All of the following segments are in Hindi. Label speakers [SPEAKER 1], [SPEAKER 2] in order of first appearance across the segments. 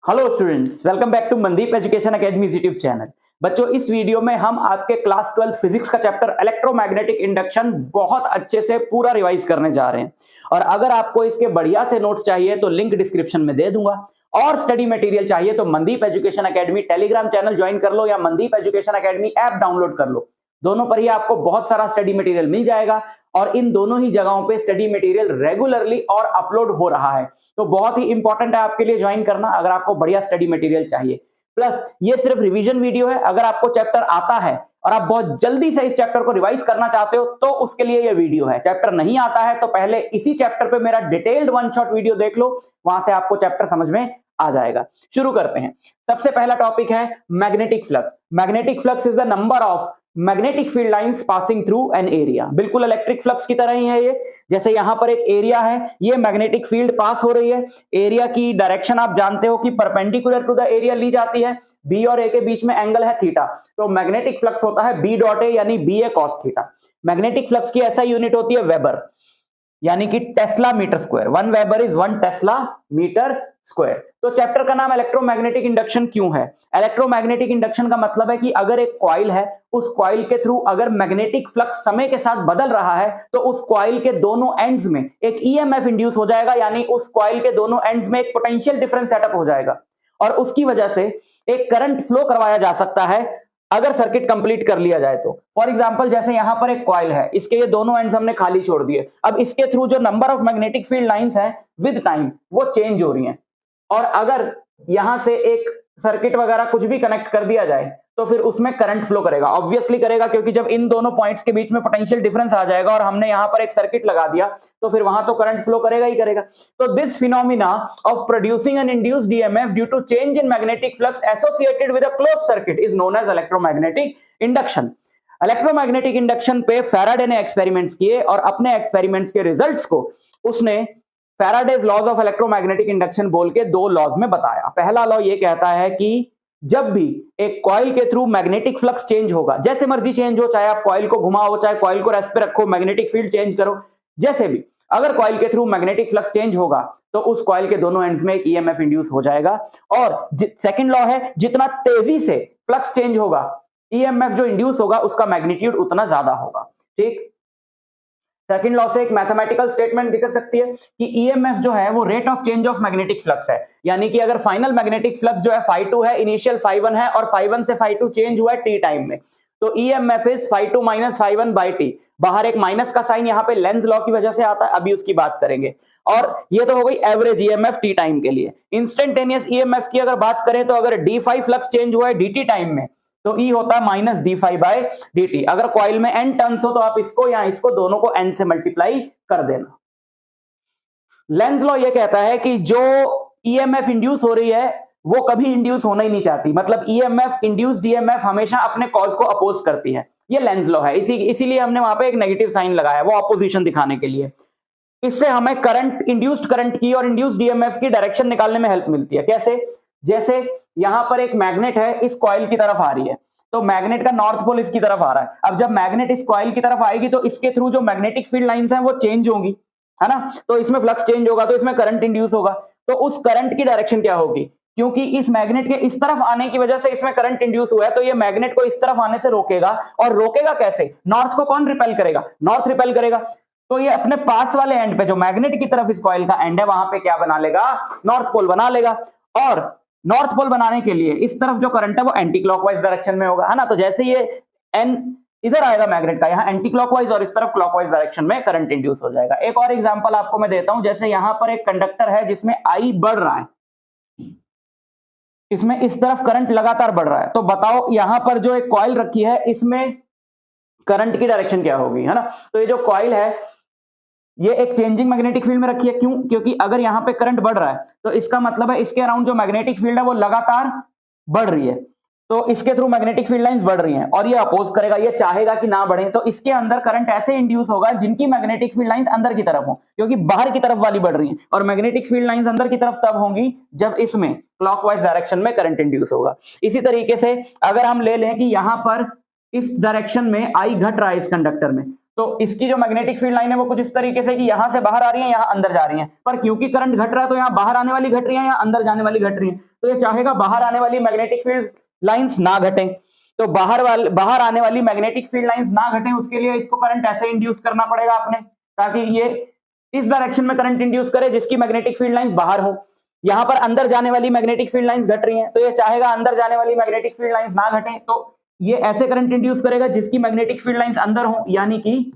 [SPEAKER 1] Hello students, welcome back to Mandeep Education Academy YouTube channel. बच्चों, इस वीडियो में हम आपके क्लास 12 फिजिक्स का चैप्टर इलेक्ट्रोमैग्नेटिक इंडक्शन बहुत अच्छे से पूरा रिवाइज करने जा रहे हैं। और अगर आपको इसके बढ़िया से नोट्स चाहिए तो लिंक डिस्क्रिप्शन में दे दूंगा, और स्टडी मटेरियल चाहिए तो Mandeep Education academy Telegram channel join कर लो या Mandeep Education academy app download कर लो। दोनों पर ही आपको बहुत सारा स्टडी मटेरियल मिल जाएगा और इन दोनों ही जगहों पे स्टडी मटेरियल रेगुलरली और अपलोड हो रहा है। तो बहुत ही इंपॉर्टेंट है आपके लिए ज्वाइन करना अगर आपको बढ़िया स्टडी मटेरियल चाहिए। प्लस ये सिर्फ रिवीजन वीडियो है। अगर आपको चैप्टर आता है और आप बहुत जल्दी से इस चैप्टर को रिवाइज करना चाहते हो तो उसके लिए ये वीडियो है। चैप्टर नहीं आता है तो पहले इसी चैप्टर पे मेरा डिटेल्ड वन शॉट वीडियो देख लो, वहां से आपको चैप्टर समझ में आ जाएगा। शुरू करते हैं। सबसे पहला टॉपिक है magnetic flux. Magnetic flux is the number of magnetic field lines passing through an area. बिल्कुल इलेक्ट्रिक फ्लक्स की तरह ही है ये। जैसे यहां पर एक एरिया है, ये मैग्नेटिक फील्ड पास हो रही है। एरिया की डायरेक्शन आप जानते हो कि परपेंडिकुलर टू द एरिया ली जाती है। बी और ए के बीच में एंगल है थीटा, तो मैग्नेटिक फ्लक्स होता है बी डॉट ए यानी B A cos theta. Magnetic flux की ऐसा यूनिट होती है वेबर, यानी कि tesla metre square. 1 weber is 1 tesla metre square. तो चैप्टर का नाम इलेक्ट्रोमैग्नेटिक इंडक्शन क्यों है? इलेक्ट्रोमैग्नेटिक इंडक्शन का मतलब है कि अगर एक कॉइल है, उस कॉइल के थ्रू अगर मैग्नेटिक फ्लक्स समय के साथ बदल रहा है तो उस कॉइल के दोनों एंड्स में एक ईएमएफ इंड्यूस हो जाएगा, यानी उस कॉइल के दोनों एंड्स में एक पोटेंशियल डिफरेंस सेटअप हो जाएगा और उसकी वजह से एक करंट फ्लो करवाया जा सकता है अगर सर्किट कंप्लीट कर लिया जाए तो। फॉर एग्जांपल, जैसे यहां पर एक कॉइल है, इसके ये दोनों एंड्स हमने खाली छोड़ दिए। अब इसके थ्रू जो number of magnetic field lines हैं विद टाइम वो चेंज हो रही हैं, और अगर यहां से एक सर्किट वगैरह कुछ भी कनेक्ट कर दिया जाए तो फिर उसमें करंट फ्लो करेगा। ऑब्वियसली करेगा, क्योंकि जब इन दोनों पॉइंट्स के बीच में पोटेंशियल डिफरेंस आ जाएगा और हमने यहां पर एक सर्किट लगा दिया तो फिर वहां तो करंट फ्लो करेगा ही करेगा। तो this phenomena of producing an induced EMF due to change in magnetic flux associated with a closed circuit is known as electromagnetic induction. Electromagnetic induction पे फैराडे ने एक्सपेरिमेंट्स किए और अपने एक्सपेरिमेंट्स के रिजल्ट्स को उसने Faraday's laws of electromagnetic induction बोल के दो लॉज में बताया। पहला लॉ ये कहता है कि जब भी एक कॉइल के थ्रू मैग्नेटिक फ्लक्स चेंज होगा, जैसे मर्जी चेंज हो, चाहे आप कॉइल को घुमाओ, चाहे कॉइल को रेस्ट पे रखो, मैग्नेटिक फील्ड चेंज करो, जैसे भी, अगर कॉइल के थ्रू मैग्नेटिक फ्लक्स चेंज होगा तो उस कॉइल के दोनों एंड्स में एक ईएमएफ इंड्यूस हो जाएगा। और सेकंड लॉ है, जितना तेजी से फ्लक्स चेंज होगा, ईएमएफ जो इंड्यूस होगा उसका मैग्नीट्यूड उतना ज्यादा होगा। ठीक। सेकंड लॉ से एक मैथमेटिकल स्टेटमेंट दिख सकती है कि ईएमएफ जो है वो rate of change of magnetic flux है, यानी कि अगर फाइनल मैग्नेटिक फ्लक्स जो है φ2 है, इनिशियल φ1 है और φ1 से φ2 चेंज हुआ है t टाइम में, तो EMF is φ2 minus φ1 by t। बाहर एक माइनस का साइन यहाँ पे लेंज लॉ की वजह से आता है, अभी उसकी बात करेंगे। और ये तो हो गई एवरेज ईएमएफ t टाइम के लिए। इंस्टेंटेनियस ईएमएफ की अगर बात करें तो अगर d5 फ्लक्स चेंज हुआ है dt टाइम में तो E होता है माइनस d5 बाय dt। अगर कॉइल में n टर्न्स हो तो आप इसको या इसको दोनों को n से मल्टीप्लाई कर देना। लेंज लॉ ये कहता है कि जो ईएमएफ इंड्यूस हो रही है वो कभी इंड्यूस होना ही नहीं चाहती, मतलब ईएमएफ इंड्यूस्ड ईएमएफ हमेशा अपने कॉज को अपोज करती है। ये लेंज लॉ है, इसीलिए हमने वहां पे एक नेगेटिव साइन लगाया, वो ऑपोजिशन दिखाने के लिए। इससे हमें करंट, इंड्यूस्ड करंट की और इंड्यूस्ड ईएमएफ की डायरेक्शन निकालने में हेल्प मिलती है। कैसे? जैसे यहां पर एक मैग्नेट है, इस कॉइल की तरफ आ रही है, तो मैग्नेट का नॉर्थ पोल इसकी तरफ आ रहा है। अब जब मैग्नेट इस कॉइल की तरफ आएगी तो इसके थ्रू जो मैग्नेटिक फील्ड लाइंस हैं वो चेंज होंगी, है ना? तो इसमें फ्लक्स चेंज होगा तो इसमें करंट इंड्यूस होगा। तो उस करंट की डायरेक्शन क्या होगी? क्योंकि इस मैग्नेट के इस तरफ आने की वजह से इसमें करंट इंड्यूस हुआ है, तो ये मैग्नेट को इस तरफ आने से रोकेगा। और रोकेगा कैसे? नॉर्थ को कौन रिपेल करेगा? नॉर्थ रिपेल करेगा। तो ये अपने पास वाले एंड पे, जो मैग्नेट की तरफ इस कॉइल का एंड है, वहां पे क्या बना लेगा? नॉर्थ पोल बना लेगा। और नॉर्थ पोल बनाने के लिए इस तरफ जो करंट है वो एंटी क्लॉकवाइज डायरेक्शन में होगा, है ना? तो जैसे ये एन इधर आएगा मैग्नेट का, यहाँ एंटी क्लॉकवाइज, और इस तरफ क्लॉकवाइज डायरेक्शन में करंट इंड्यूस हो जाएगा। एक और एग्जांपल आपको मैं देता हूं। जैसे यहां पर एक कंडक्टर है जिसमें I बढ़ रहा है, इसमें इस तरफ करंट लगातार बढ़ रहा है, तो बताओ यहां पर जो एक कॉइल रखी है इसमें करंट की डायरेक्शन क्या होगी, है ना? तो ये जो कॉइल है ये एक चेंजिंग मैग्नेटिक फील्ड में रखी है। क्यों? क्योंकि अगर यहां पे करंट बढ़ रहा है तो इसका मतलब है इसके अराउंड जो मैग्नेटिक फील्ड है वो लगातार बढ़ रही है, तो इसके थ्रू मैग्नेटिक फील्ड लाइंस बढ़ रही हैं और ये अपोज करेगा, ये चाहेगा कि ना बढ़े। तो इसके अंदर करंट ऐसे इंड्यूस होगा जिनकी मैग्नेटिक फील्ड लाइंस अंदर की तरफ हो, क्योंकि बाहर की तरफ वाली बढ़ रही है, और मैग्नेटिक फील्ड लाइंस अंदर की तरफ तब होंगी जब इसमें क्लॉकवाइज डायरेक्शन में करंट इंड्यूस होगा। इसी तरीके से अगर हम ले लें कि यहां पर इस डायरेक्शन में I घट रहा है इस कंडक्टर में, तो इसकी जो मैग्नेटिक फील्ड लाइन है वो कुछ इस तरीके से कि यहां से बाहर आ रही है, यहां अंदर जा रही है, पर क्योंकि करंट घट रहा है तो यहां बाहर आने वाली घट रही है, यहां अंदर जाने वाली घट रही है। तो ये चाहेगा बाहर आने वाली मैग्नेटिक फील्ड लाइंस ना घटे, तो बाहर आने वाली मैग्नेटिक फील्ड लाइंस ना घटे, उसके लिए इसको करंट ऐसे इंड्यूस करना पड़ेगा आपने, ताकि ये इस डायरेक्शन में करंट इंड्यूस करे जिसकी मैग्नेटिक फील्ड लाइंस बाहर हो। यहां पर अंदर जाने वाली मैग्नेटिक फील्ड लाइंस घट रही हैं, तो ये चाहेगा अंदर जाने वाली मैग्नेटिक फील्ड लाइंस ना घटे, तो ये ऐसे करंट इंड्यूस करेगा जिसकी मैग्नेटिक फील्ड लाइंस अंदर हो, यानी कि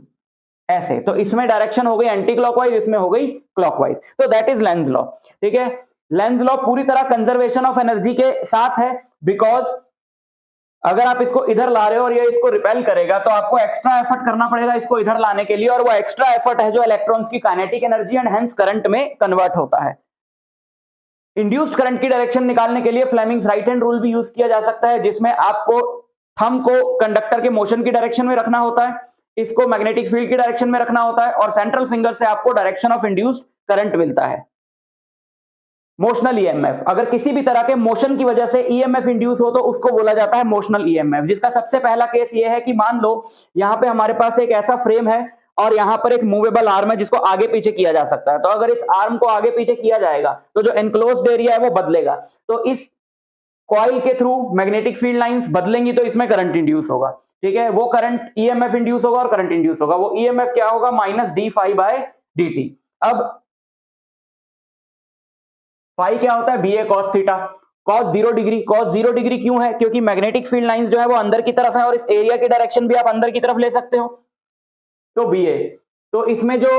[SPEAKER 1] ऐसे। तो इसमें डायरेक्शन हो गई एंटी क्लॉकवाइज, इसमें हो गई क्लॉकवाइज। तो दैट इज लेंज लॉ। ठीक है, लेंज लॉ पूरी तरह कंजर्वेशन ऑफ एनर्जी के साथ है, बिकॉज अगर आप इसको इधर ला रहे हो और ये इसको रिपेल करेगा तो आपको एक्स्ट्रा एफर्ट करना पड़ेगा इसको इधर लाने के लिए, और वो एक्स्ट्रा एफर्ट है जो इलेक्ट्रॉन्स की kinetic energy and hence current में कन्वर्ट होता है। इंड्यूस्ड करंट की डायरेक्शन निकालने के लिए फ्लेमिंग्स राइट हैंड रूल भी यूज किया जा सकता है, जिसमें आपको थंब को कंडक्टर के मोशन की डायरेक्शन में रखना होता है, इसको मैग्नेटिक फील्ड की डायरेक्शन में रखना होता है, और सेंट्रल फिंगर से आपको डायरेक्शन ऑफ इंड्यूस्ड करंट मिलता है। मोशनल ईएमएफ, अगर किसी भी तरह के मोशन की वजह से ईएमएफ इंड्यूस हो तो उसको बोला जाता है मोशनल ईएमएफ, जिसका सबसे पहला केस ये है कि मान लो यहां पे हमारे पास एक ऐसा फ्रेम है और यहां पर एक मूवेबल आर्म है जिसको आगे पीछे किया जा सकता है। तो अगर इस आर्म को आगे पीछे किया जाएगा तो जो एनक्लोज्ड एरिया है वो बदलेगा, तो इस कॉइल के थ्रू मैग्नेटिक फील्ड लाइंस बदलेंगी तो इसमें करंट इंड्यूस होगा। ठीक है, वो करंट ईएमएफ इंड्यूस होगा और करंट इंड्यूस होगा। वो ईएमएफ क्या होगा? Minus d phi by dt। अब फाई क्या होता है? B A cos theta, cos 0 degree. Cos 0 degree क्यों है? क्योंकि मैग्नेटिक फील्ड लाइंस जो है वो अंदर की तरफ है और इस एरिया की डायरेक्शन भी आप अंदर की तरफ ले सकते हो, तो बी ए। तो इसमें जो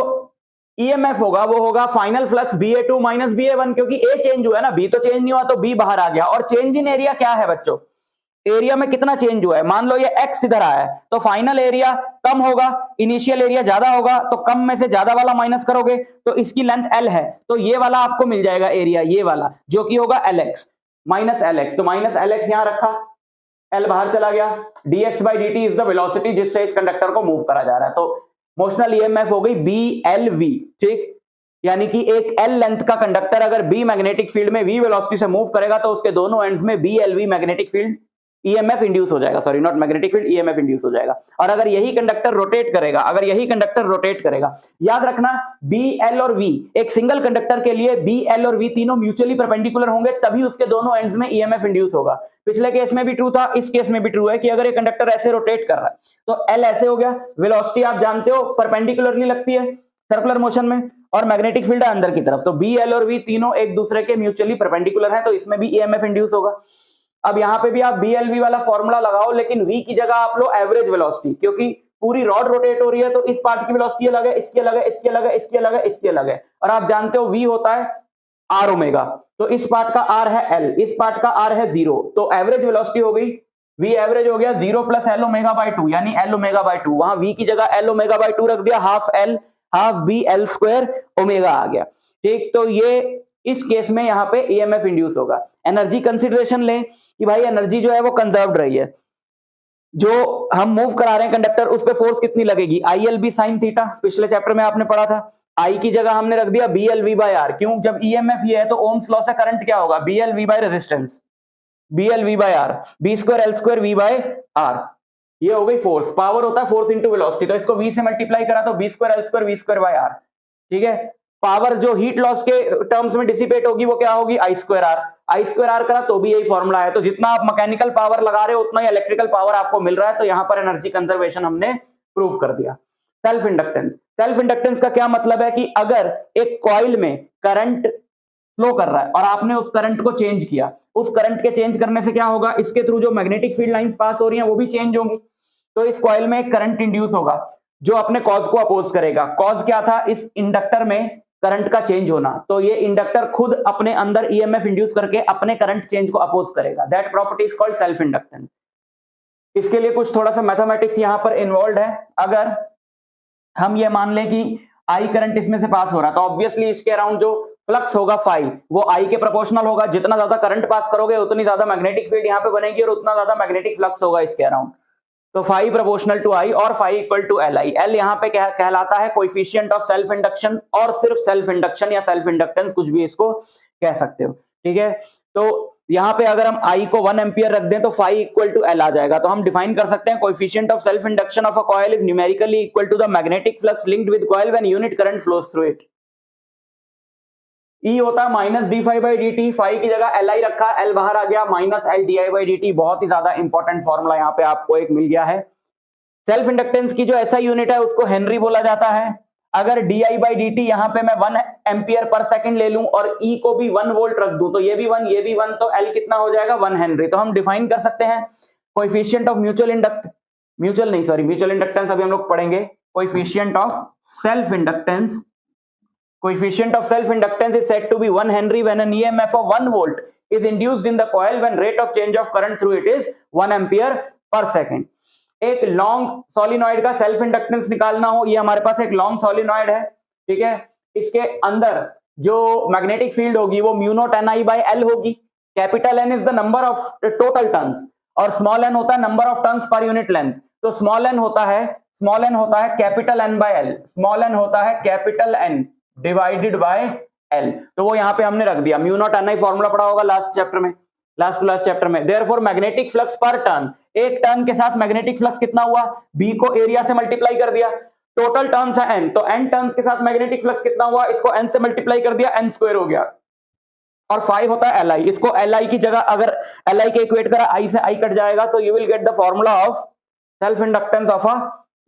[SPEAKER 1] ईएमएफ होगा वो होगा final flux BA2 minus BA1, क्योंकि ए चेंज हुआ है ना, बी तो चेंज नहीं हुआ तो बी बाहर आ गया। और चेंज इन एरिया क्या है बच्चों? एरिया में कितना चेंज हुआ है? मान लो ये x इधर आया है तो फाइनल एरिया कम होगा, इनिशियल एरिया ज्यादा होगा, तो कम में से ज्यादा वाला माइनस करोगे तो इसकी लेंथ l है, तो ये वाला आपको मिल जाएगा एरिया, ये वाला जो कि होगा lx माइनस lx। तो माइनस lx यहां रखा, l बाहर चला गया, dx by dt is the velocity जिससे इस कंडक्टर को मूव करा जा रहा है। तो मोशनल ईएमएफ हो गई BLV। ठीक, यानी कि एक L लेंथ का कंडक्टर अगर B मैग्नेटिक फील्ड में V वेलोसिटी से मूव करेगा तो उसके दोनों एंड्स में BLV magnetic field EMF induce हो जाएगा, sorry not magnetic field, EMF induce हो जाएगा। और अगर यही कंडक्टर रोटेट करेगा, याद रखना BL और V, एक सिंगल कंडक्टर के लिए BL और V तीनों म्यूचुअली परपेंडिकुलर होंगे, तभी उसके दोनों एंड्स में ईएमएफ इंड्यूस होगा। पिछले केस में भी ट्रू था, इस केस में भी ट्रू है कि अगर एक कंडक्टर ऐसे रोटेट कर रहा है तो L ऐसे हो गया, वेलोसिटी आप जानते हो परपेंडिकुलरली लगती है सर्कुलर मोशन में, और मैग्नेटिक फील्ड है अंदर की तरफ, तो BL और V तीनों एक दूसरे के म्यूचुअली परपेंडिकुलर हैं, तो इसमें भी ईएमएफ इंड्यूस होगा। अब यहां पे भी आप BLV वाला फॉर्मूला लगाओ, लेकिन V की जगह आप लो एवरेज वेलोसिटी, क्योंकि पूरी रॉड रोटेट हो रही है तो इस पार्ट की वेलोसिटी अलग है, इसकी अलग है, इसकी अलग है, इसकी अलग है, इसकी अलग है। और आप जानते हो V होता है R ओमेगा, तो इस पार्ट का R है L, इस पार्ट का R है 0, तो एवरेज वेलोसिटी हो गई V एवरेज हो गया 0 प्लस L ओमेगा बाई 2, यानी L ओमेगा बाई 2। वहां V की जगह L ओमेगा बाई 2 रख दिया, half L half B L square omega आ गया। ठीक, तो ये इस केस में यहां पे ईएमएफ इंड्यूस होगा। एनर्जी कंसीडरेशन लें कि भाई एनर्जी जो है वो कंजर्व्ड रही है, जो हम मूव करा रहे हैं कंडक्टर उस पे फोर्स कितनी लगेगी? ILB sin थीटा, पिछले चैप्टर में आपने पढ़ा था। I की जगह हमने रख दिया BLV बाय R, क्यों? जब ईएमएफ ये है तो ओम्स लॉ से करंट क्या होगा? BLV by resistance, BLV by R, B square L square V by R। ये हो गई फोर्स, पावर होता है फोर्स इंटू वेलोसिटी, तो इसको V से मल्टीप्लाई करा तो B square L square V square by R। ठीक है, पावर जो हीट लॉस के टर्म्स में डिसिपेट होगी वो क्या होगी? I स्क्वायर R करा तो भी यही फॉर्मूला है। तो जितना आप मैकेनिकल पावर लगा रहे हो उतना ही इलेक्ट्रिकल पावर आपको मिल रहा है, तो यहां पर एनर्जी कंजर्वेशन हमने प्रूव कर दिया। सेल्फ इंडक्टेंस का क्या मतलब है कि अगर एक कॉइल में करंट फ्लो कर रहा है और आपने उस करंट को चेंज किया, उस करंट के चेंज करने से क्या होगा? इसके थ्रू जो मैग्नेटिक फील्ड लाइंस पास हो रही हैं वो भी चेंज होंगी, तो इस कॉइल में एक करंट इंड्यूस होगा जो अपने कॉज को अपोज करेगा। कॉज क्या था? इस इंडक्टर में करंट का चेंज होना, तो ये इंडक्टर खुद अपने अंदर ईएमएफ इंड्यूस करके अपने करंट चेंज को अपोज करेगा। That property is called self inductance. इसके लिए कुछ थोड़ा सा मैथमेटिक्स यहां पर इन्वॉल्व है। अगर हम ये मान लें कि I करंट इसमें से पास हो रहा है, तो ऑब्वियसली इसके अराउंड जो फ्लक्स होगा फाई वो I के प्रोपोर्शनल होगा। जितना ज्यादा करंट पास करोगे उतनी ज्यादा मैग्नेटिक फील्ड यहां पे बनेगी और उतना ज्यादा मैग्नेटिक फ्लक्स होगा इसके अराउंड। तो फाई प्रोपोर्शनल टू I और phi equal to LI। L यहां पे कहलाता है कोएफिशिएंट ऑफ सेल्फ इंडक्शन, और सिर्फ सेल्फ इंडक्शन या सेल्फ इंडक्टेंस कुछ भी इसको कह सकते हो। ठीक है, तो यहां पे अगर हम I को 1 एम्पियर रख दें तो फाई इक्वल टू L आ जाएगा। तो हम डिफाइन कर सकते हैं coefficient of self induction of a coil is numerically equal to the magnetic flux linked with coil when unit current flows through it. E होता है minus d phi by d t, phi की जगह एल आई रखा, एल बाहर आ गया, minus L d I by d t. बहुत ही ज्यादा इंपॉर्टेंट फॉर्मूला यहाँ पे आपको एक मिल गया है। सेल्फ इंडक्टेंस की जो एसआई यूनिट है उसको हेनरी बोला जाता है। अगर D I by d t यहाँ पे मैं 1 एम्पियर पर सेकंड ले लूं और ई को भी 1 वोल्ट रख दूं, तो ये भी 1 ये भी 1, तो एल कितना हो जाएगा 1 हेनरी। तो हम डिफाइन कर सकते हैं कोएफिशिएंट ऑफ म्यूचुअल इंडक्टेंस अभी हम लोग पढ़ेंगे। Coefficient of self inductance is said to be 1 Henry when an EMF of 1 volt is induced in the coil when rate of change of current through it is 1 ampere per second। एक लॉन्ग सोलिनॉइड का सेल्फ इंडक्टेंस निकालना हो, ये हमारे पास एक लॉन्ग सोलिनॉइड है, ठीक है। इसके अंदर जो मैग्नेटिक फील्ड होगी वो mu naught n I by L होगी। Capital N is the number of total turns और स्मॉल एन होता है number of turns per unit length. तो स्मॉल एन होता है capital N by L, small n होता है capital N divided by L. तो वो यहां पे हमने रख दिया, mu naught n I formula पढ़ा होगा लास्ट चैप्टर में। Therefore magnetic flux per turn, एक टर्न के साथ मैग्नेटिक फ्लक्स कितना हुआ, बी को एरिया से मल्टीप्लाई कर दिया, टोटल टर्न्स है एन, तो एन टर्न्स के साथ मैग्नेटिक फ्लक्स कितना हुआ, इसको एन से मल्टीप्लाई कर दिया, एन स्क्वायर हो गया। और 5 होता है एल आई, इसको एल आई की जगह अगर एल आई के इक्वेट करा, आई से आई कट जाएगा, so you will get the formula of self inductance of a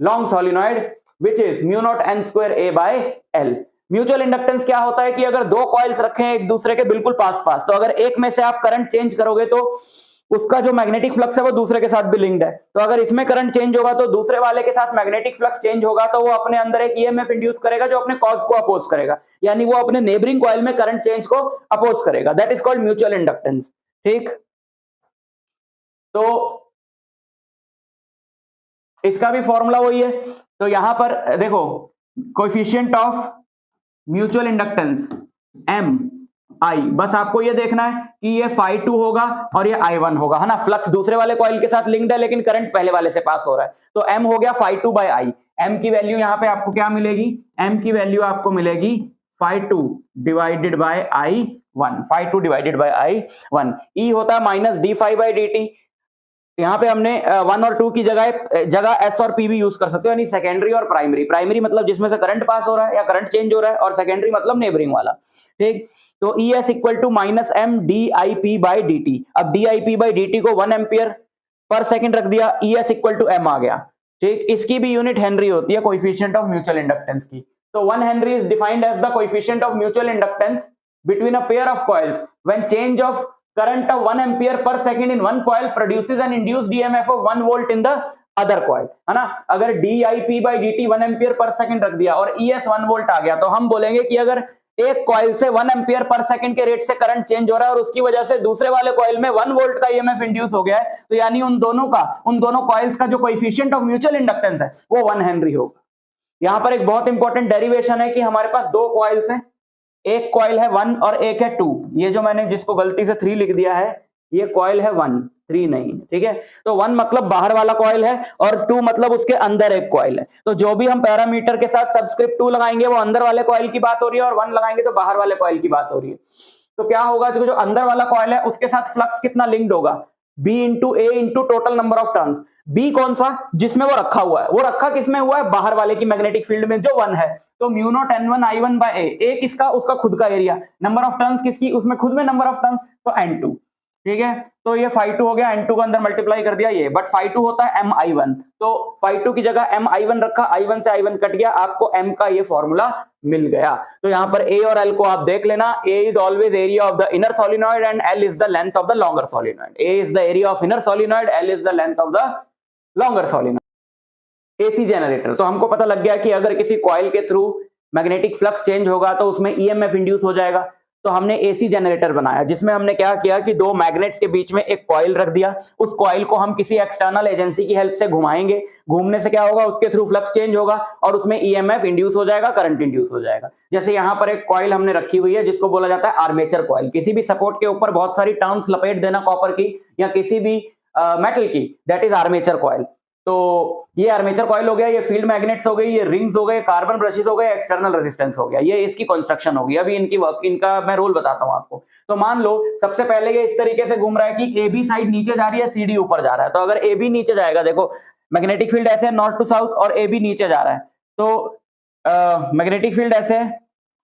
[SPEAKER 1] long solenoid which is mu naught N square A by L. Mutual inductance क्या होता है कि अगर दो कॉइल्स रखे हैं एक दूसरे के बिल्कुल पास, तो अगर एक में से आप करंट चेंज करोगे तो उसका जो मैग्नेटिक फ्लक्स है वो दूसरे के साथ भी लिंक्ड है। तो अगर इसमें करंट चेंज होगा तो दूसरे वाले के साथ मैग्नेटिक फ्लक्स चेंज होगा, तो वो अपने अंदर एक ईएमएफ इंड्यूस करेगा जो अपने कॉज को अपोज करेगा, यानी वो अपने नेबरिंग कॉइल में करंट चेंज को अपोज करेगा। That is called mutual inductance, ठीक। तो इसका भी फॉर्मूला वही है। तो यहां पर देखो coefficient of mutual inductance M I, बस आपको ये देखना है कि ये phi2 होगा और ये I1 होगा, है ना। फ्लक्स दूसरे वाले कॉइल के साथ लिंक्ड है लेकिन करंट पहले वाले से पास हो रहा है, तो m हो गया phi2 by I। m की वैल्यू यहां पे आपको क्या मिलेगी, m की वैल्यू आपको मिलेगी phi2 divided by I1, phi2 divided by I1। E होता है minus d phi by d t. यहाँ पे हमने 1 और 2 की जगह S और P भी यूज कर सकते हो, यानी सेकेंडरी और प्राइमरी मतलब जिसमें से करंट पास हो रहा है या करंट चेंज हो रहा है, और सेकेंडरी मतलब नेबरिंग वाला, ठीक। तो ES equal to minus M d I P by d t. अब d I P by d t को 1 एम्पियर पर सेकेंड रख दिया, ES इक्वल टू एम आ गया, ठीक। इसकी भी यूनिट हेनरी होती है कोएफिशिएंट ऑफ म्यूचुअल इंडक्टेंस की। तो 1 henry is defined as the coefficient of mutual inductance between a pair of coils when change of current of 1 ampere per second in one coil produces an induced EMF of 1 volt in the other coil, है ना। अगर DIP by dt 1 ampere per second रख दिया और ES 1 volt आ गया, तो हम बोलेंगे कि अगर एक कॉइल से 1 एम्पियर पर सेकंड के रेट से करंट चेंज हो रहा है और उसकी वजह से दूसरे वाले कॉइल में 1 वोल्ट का ईएमएफ इंड्यूस हो गया है, तो यानी उन दोनों कॉइल्स का जो कोएफिशिएंट ऑफ म्यूचुअल इंडक्टेंस है वो 1 हेनरी होगा। यहां पर एक बहुत इंपॉर्टेंट डेरिवेशन है कि हमारे पास दो कॉइल्स हैं, एक कॉइल है 1 और एक है 2। ये जो मैंने जिसको गलती से 3 लिख दिया है, ये कॉइल है 1, 3 नहीं, ठीक है। तो 1 मतलब बाहर वाला कॉइल है और 2 मतलब उसके अंदर एक कॉइल है। तो जो भी हम पैरामीटर के साथ सबस्क्रिप्ट 2 लगाएंगे वो अंदर वाले कॉइल की बात हो रही है, और 1 लगाएंगे तो बाहर वाले कॉइल की बात हो रही है। तो क्या होगा, जो अंदर वाला कॉइल है उसके साथ फ्लक्स कितना लिंक्ड होगा, B into A into total number of turns. B कौन सा, जिसमें वो रखा हुआ है, वो रखा किसमें हुआ है, बाहर वाले की मैग्नेटिक फील्ड में जो 1 है। तो mu naught N1 I1 bye ए, एक इसका उसका खुद का एरिया, नंबर ऑफ टर्न्स किसकी, उसमें खुद में नंबर ऑफ टर्न्स, तो N2, ठीक है। तो ये phi2 हो गया, N2 को अंदर मल्टीप्लाई कर दिया ये, बट phi2 होता है M I1, तो phi2 की जगह M I1 रखा, I1 से I1 कट गया, आपको M का ये फॉर्मूला मिल गया। तो यहां पर A और L को आप देख लेना, A is always area of the inner solenoid and L is the length of the longer solenoid. A is the area of inner solenoid, L is the length of the longer solenoid. AC generator, तो हमको पता लग गया कि अगर किसी कॉइल के थ्रू मैग्नेटिक फ्लक्स चेंज होगा तो उसमें EMF इंड्यूस हो जाएगा। तो हमने AC जनरेटर बनाया, जिसमें हमने क्या किया कि दो मैग्नेट्स के बीच में एक कॉइल रख दिया, उस कॉइल को हम किसी एक्सटर्नल एजेंसी की हेल्प से घुमाएंगे, घूमने से क्या होगा, उसके थ्रू फ्लक्स चेंज होगा और उसमें EMF इंड्यूस हो जाएगा, करंट इंड्यूस हो जाएगा। जैसे यहां पर एक कॉइल हमने रखी हुई है जिसको बोला जाता है आर्मेचर कॉइल। किसी भी सपोर्ट के ऊपर बहुत सारी टर्न्स लपेट देना कॉपर की या किसी भी मेटल की, दैट इज आर्मेचर कॉइल। तो ये आर्मेचर कॉइल हो गया, ये फील्ड मैग्नेट्स हो गई, ये रिंग्स हो गए, कार्बन ब्रशेस हो गए, एक्सटर्नल रेजिस्टेंस हो गया, ये इसकी कंस्ट्रक्शन होगी। अभी इनका मैं रोल बताता हूं आपको। तो मान लो सबसे पहले ये इस तरीके से घूम रहा है कि AB साइड नीचे जा रही है, CD ऊपर जा रहा है। तो अगर AB नीचे जाएगा, देखो मैग्नेटिक फील्ड ऐसे है नॉर्थ टू साउथ और AB नीचे जा रहा है, तो मैग्नेटिक फील्ड ऐसे है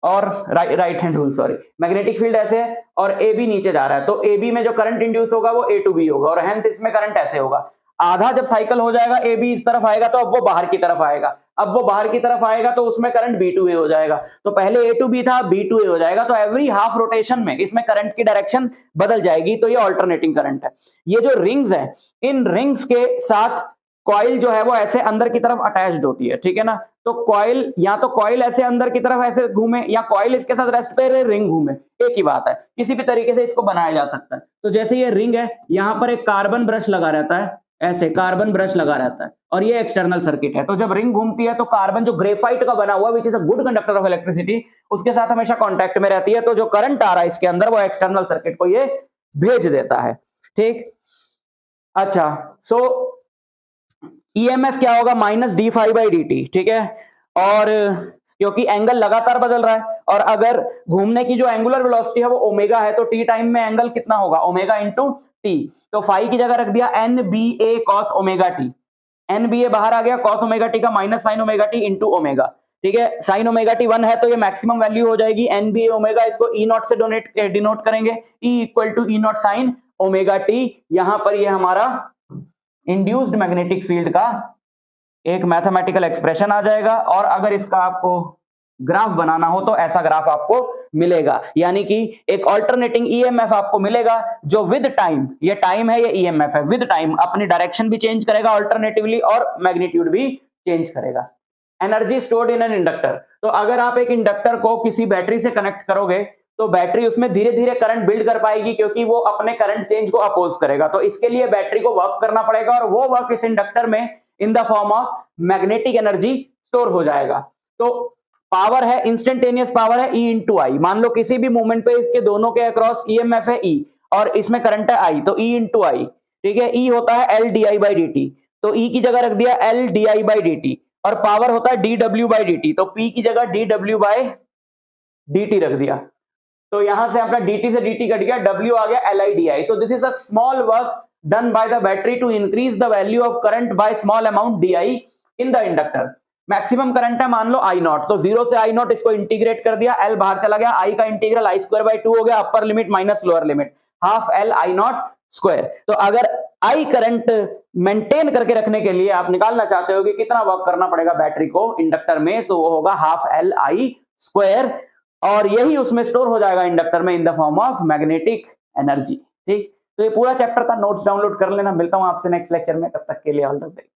[SPEAKER 1] और right hand rule, sorry, magnetic field ऐसे है और ए बी नीचे जा रहा है, तो ए बी में जो करंट इंड्यूस होगा वो ए टू बी होगा, और हेंस इसमें करंट ऐसे होगा। आधा जब साइकिल हो जाएगा ए बी इस तरफ आएगा तो अब वो बाहर की तरफ आएगा, अब वो बाहर की तरफ आएगा तो उसमें करंट बी टू ए हो जाएगा, तो पहले ए टू बी था, बी टू ए हो जाएगा, तो एवरी हाफ रोटेशन में इसमें करंट की डायरेक्शन बदल जाएगी, तो ये ऑल्टरनेटिंग करंट है। ये जो रिंग्स है, इन रिंग्स के साथ कॉइल जो है वो ऐसे अंदर की तरफ अटैच्ड होती है, ठीक है ना। तो कॉइल, या तो कॉइल ऐसे अंदर की तरफ ऐसे घूमे, या कॉइल इसके साथ रेस्ट पे रहे, रिंग घूमे, एक ही बात है, किसी भी तरीके से इसको बनाया जा सकता है। तो जैसे ये रिंग है, यहां पर एक कार्बन ब्रश लगा रहता है, ऐसे कार्बन ब्रश लगा रहता है, और ये एक्सटर्नल सर्किट है। तो जब रिंग घूमती है तो कार्बन जो ग्रेफाइट का बना हुआ, which is a good conductor of electricity, उसके साथ हमेशा कांटेक्ट में रहती है, तो जो करंट आ रहा है इसके अंदर वो एक्सटर्नल सर्किट को ये भेज देता है, ठीक। अच्छा, सो ईएमएफ क्या होगा, minus d phi by d t, ठीक है। और क्योंकि एंगल लगातार बदल रहा है, और अगर घूमने की जो एंगुलर वेलोसिटी है वो ओमेगा है, तो टी टाइम में एंगल कितना होगा, ओमेगा इंटू टी। तो फाई की जगह रख दिया N B A cos omega t, N B A बाहर आ गया, कॉस ओमेगा टी का minus sine omega t into omega, ठीक है। साइन ओमेगा टी 1 है तो ये मैक्सिमम वैल्यू हो जाएगी, एन बी ए ओमेगा, इसको ई नॉट से डिनोट करेंगे, E equal to E naught sine omega t. यहां पर ये हमारा इंड्यूस्ड मैग्नेटिक फील्ड का एक मैथमेटिकल एक्सप्रेशन आ जाएगा, और अगर इसका आपको ग्राफ बनाना हो तो ऐसा ग्राफ आपको मिलेगा, यानी कि एक ऑल्टरनेटिंग ईएमएफ आपको मिलेगा जो विद टाइम, ये टाइम है, ये ईएमएफ है, विद टाइम अपनी डायरेक्शन भी चेंज करेगा ऑल्टरनेटिवली, और मैग्नीट्यूड भी चेंज करेगा। Energy stored in an inductor, तो अगर आप एक इंडक्टर को किसी बैटरी से कनेक्ट करोगे तो बैटरी उसमें धीरे धीरे करंट बिल्ड कर पाएगी, क्योंकि वो अपने करंट चेंज को अपोज करेगा, तो इसके लिए बैटरी को वर्क करना पड़ेगा, और वो वर्क इस इंडक्टर में in the form of magnetic energy store हो जाएगा। तो पावर है, इंस्टेंटेनियस पावर है, ई इंटू आई। मान लो किसी भी मूवमेंट पे इसके दोनों के अक्रॉस ईएमएफ है ई, और इसमें करंट है आई, तो ई इंटू आई, ठीक है। ई होता है L d I by d t, तो ई की जगह रख दिया L d I by d t, और पावर होता है d W by d t, तो पी की जगह d W by d t रख दिया, तो यहां से अपना dt से dt कट गया, w आ गया LIDI। So this is a small work done by the battery to increase the value of current by small amount di in the inductor. Maximum current है मान लो I नॉट, तो 0 से I नॉट इसको इंटीग्रेट कर दिया, L बाहर चला गया, I का इंटीग्रल I स्क्वायर बाई 2 हो गया, upper limit minus lower limit, half L I not square. तो अगर I करंट मेंटेन करके रखने के लिए आप निकालना चाहते हो कि कितना वर्क करना पड़ेगा बैटरी को इंडक्टर में, सो वो होगा हाफ L I स्क्वायर, और यही उसमें स्टोर हो जाएगा इंडक्टर में in the form of magnetic energy, ठीक। तो ये पूरा चैप्टर था, नोट्स डाउनलोड कर लेना। मिलता हूं आपसे नेक्स्ट लेक्चर में, तब तक के लिए ऑल द बेस्ट।